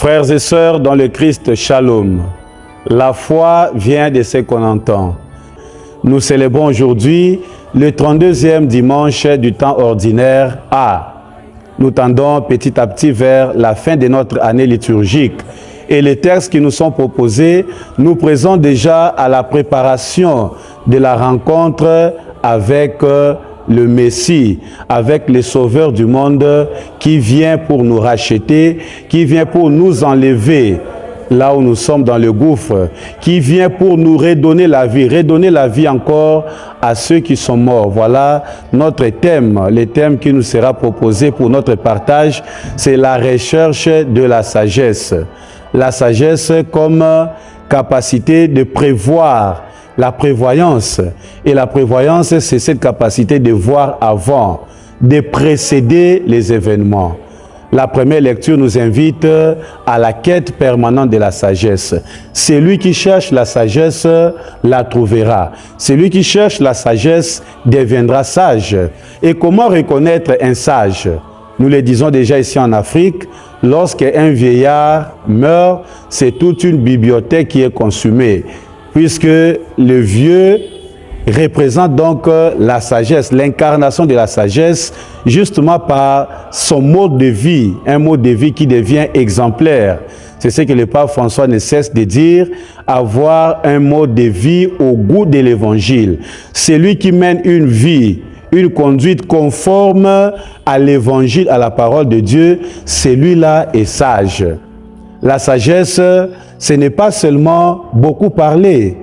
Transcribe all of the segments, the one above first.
Frères et sœurs dans le Christ, Shalom. La foi vient de ce qu'on entend. Nous célébrons aujourd'hui le 32e dimanche du temps ordinaire A. Nous tendons petit à petit vers la fin de notre année liturgique. Et les textes qui nous sont proposés nous présentent déjà à la préparation de la rencontre avec le Messie, avec le Sauveur du monde qui vient pour nous racheter, qui vient pour nous enlever là où nous sommes dans le gouffre, qui vient pour nous redonner la vie encore à ceux qui sont morts. Voilà notre thème, le thème qui nous sera proposé pour notre partage, c'est la recherche de la sagesse. La sagesse comme capacité de prévoir, la prévoyance. Et la prévoyance, c'est cette capacité de voir avant, de précéder les événements. La première lecture nous invite à la quête permanente de la sagesse. Celui qui cherche la sagesse la trouvera. Celui qui cherche la sagesse deviendra sage. Et comment reconnaître un sage? Nous le disons déjà ici en Afrique, lorsqu'un vieillard meurt, c'est toute une bibliothèque qui est consumée, puisque le vieux représente donc la sagesse, l'incarnation de la sagesse, justement par son mode de vie, un mode de vie qui devient exemplaire. C'est ce que le pape François ne cesse de dire, avoir un mode de vie au goût de l'évangile. Celui qui mène une vie, une conduite conforme à l'évangile, à la parole de Dieu, celui-là est sage. La sagesse, ce n'est pas seulement beaucoup parler.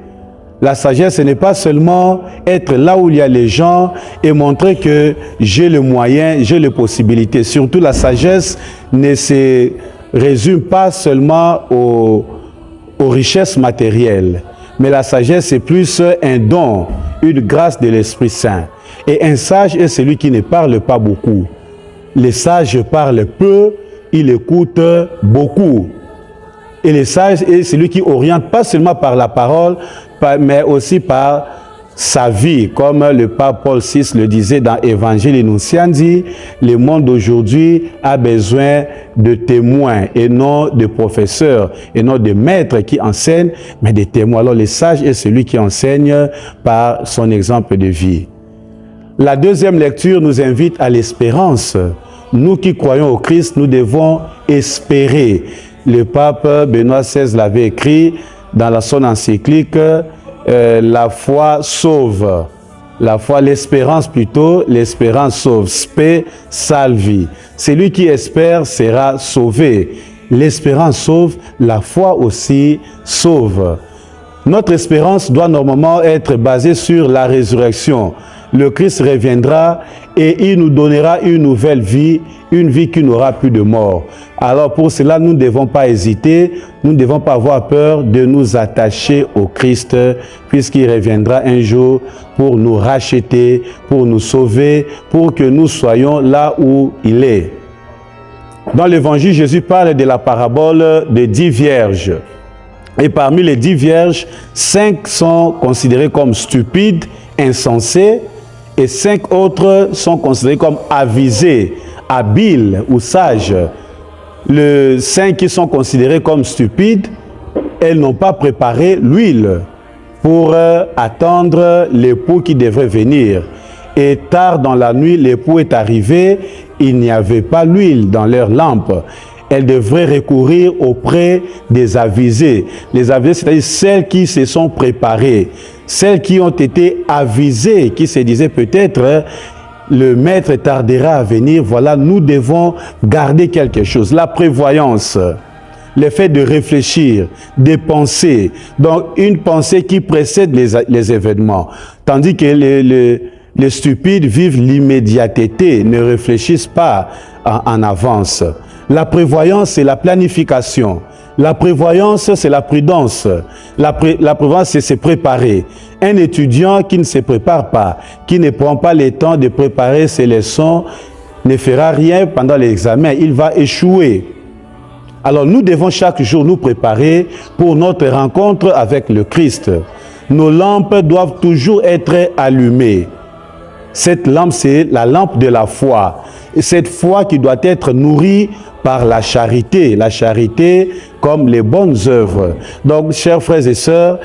La sagesse, ce n'est pas seulement être là où il y a les gens et montrer que j'ai le moyen, j'ai les possibilités. Surtout, la sagesse ne se résume pas seulement aux richesses matérielles. Mais la sagesse, c'est plus un don, une grâce de l'Esprit Saint. Et un sage est celui qui ne parle pas beaucoup. Les sages parlent peu, il écoute beaucoup. Et le sage est celui qui oriente pas seulement par la parole, mais aussi par sa vie. Comme le pape Paul VI le disait dans Évangile Nuntiandi, le monde d'aujourd'hui a besoin de témoins et non de professeurs, et non de maîtres qui enseignent, mais de témoins. Alors le sage est celui qui enseigne par son exemple de vie. La deuxième lecture nous invite à l'espérance. Nous qui croyons au Christ, nous devons espérer. Le pape Benoît XVI l'avait écrit dans son encyclique la foi sauve. La foi, l'espérance plutôt, l'espérance sauve. Spe salvi. Celui qui espère sera sauvé. L'espérance sauve, la foi aussi sauve. Notre espérance doit normalement être basée sur la résurrection. Le Christ reviendra et il nous donnera une nouvelle vie, une vie qui n'aura plus de mort. Alors pour cela, nous ne devons pas hésiter, nous ne devons pas avoir peur de nous attacher au Christ, puisqu'il reviendra un jour pour nous racheter, pour nous sauver, pour que nous soyons là où il est. Dans l'Évangile, Jésus parle de la parabole des 10 vierges. Et parmi les 10 vierges, 5 sont considérées comme stupides, insensées, et 5 autres sont considérés comme avisés, habiles ou sages. Les 5 qui sont considérés comme stupides, elles n'ont pas préparé l'huile pour attendre l'époux qui devrait venir. Et tard dans la nuit, l'époux est arrivé, il n'y avait pas l'huile dans leur lampe. Elles devraient recourir auprès des avisés. Les avisés, c'est-à-dire celles qui se sont préparées, celles qui ont été avisées, qui se disaient peut-être le maître tardera à venir. Voilà, nous devons garder quelque chose. La prévoyance, le fait de réfléchir, de penser. Donc, une pensée qui précède les événements. Tandis que les stupides vivent l'immédiateté, ne réfléchissent pas en avance. La prévoyance, c'est la planification. La prévoyance, c'est la prudence. La prévoyance, c'est se préparer. Un étudiant qui ne se prépare pas, qui ne prend pas le temps de préparer ses leçons, ne fera rien pendant l'examen. Il va échouer. Alors nous devons chaque jour nous préparer pour notre rencontre avec le Christ. Nos lampes doivent toujours être allumées. Cette lampe, c'est la lampe de la foi. Et cette foi qui doit être nourrie par la charité comme les bonnes œuvres. Donc, chers frères et sœurs,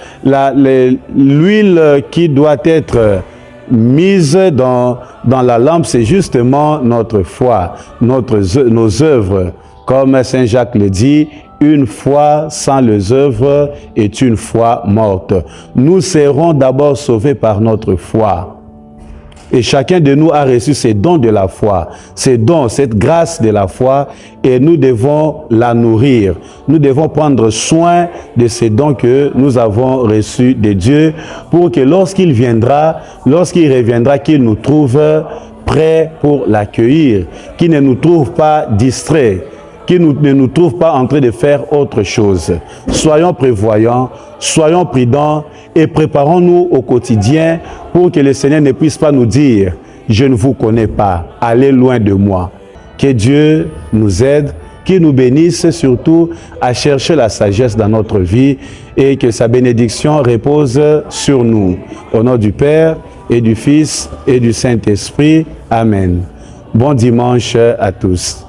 l'huile qui doit être mise dans la lampe, c'est justement notre foi, nos œuvres. Comme Saint Jacques le dit, une foi sans les œuvres est une foi morte. Nous serons d'abord sauvés par notre foi. Et chacun de nous a reçu ces dons de la foi, ces dons, cette grâce de la foi, et nous devons la nourrir. Nous devons prendre soin de ces dons que nous avons reçus de Dieu, pour que lorsqu'il reviendra, qu'il nous trouve prêts pour l'accueillir, qu'il ne nous trouve pas distraits, qui ne nous trouve pas en train de faire autre chose. Soyons prévoyants, soyons prudents et préparons-nous au quotidien pour que le Seigneur ne puisse pas nous dire « Je ne vous connais pas, allez loin de moi ». Que Dieu nous aide, qu'il nous bénisse surtout à chercher la sagesse dans notre vie et que sa bénédiction repose sur nous. Au nom du Père et du Fils et du Saint-Esprit. Amen. Bon dimanche à tous.